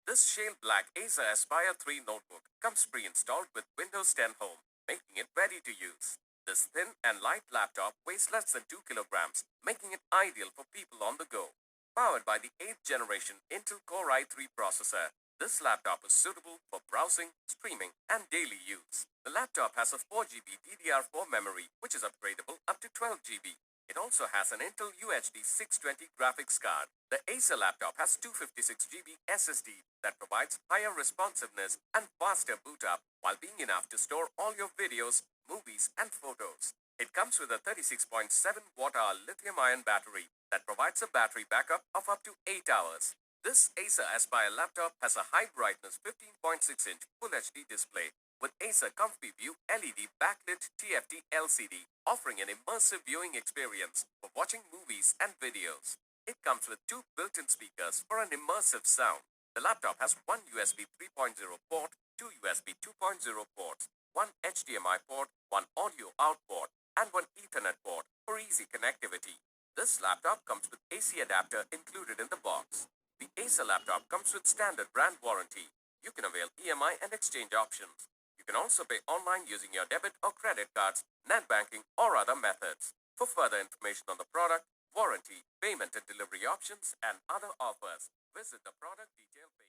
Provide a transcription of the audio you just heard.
This shale black Acer Aspire 3 notebook comes pre-installed with Windows 10 Home, making it ready to use. This thin and light laptop weighs less than 2 kilograms, making it ideal for people on the go. Powered by the 8th generation Intel Core i3 processor, this laptop is suitable for browsing, streaming, and daily use. The laptop has a 4GB DDR4 memory, which is upgradable up to 12GB. It also has an Intel UHD 620 graphics card. The Acer laptop has 256GB SSD that provides higher responsiveness and faster boot up while being enough to store all your videos, movies, and photos. It comes with a 36.7 watt-hour lithium-ion battery that provides a battery backup of up to 8 hours. This Acer Aspire laptop has a high brightness 15.6-inch Full HD display with Acer Comfy View LED backlit TFT LCD, offering an immersive viewing experience for watching movies and videos. It comes with two built-in speakers for an immersive sound. The laptop has one USB 3.0 port, two USB 2.0 ports, one HDMI port, one audio out port, and one Ethernet port for easy connectivity. This laptop comes with AC adapter included in the box. The Acer laptop comes with standard brand warranty. You can avail EMI and exchange options. You can also pay online using your debit or credit cards, net banking, or other methods. For further information on the product, warranty, payment and delivery options, and other offers, visit the product detail page.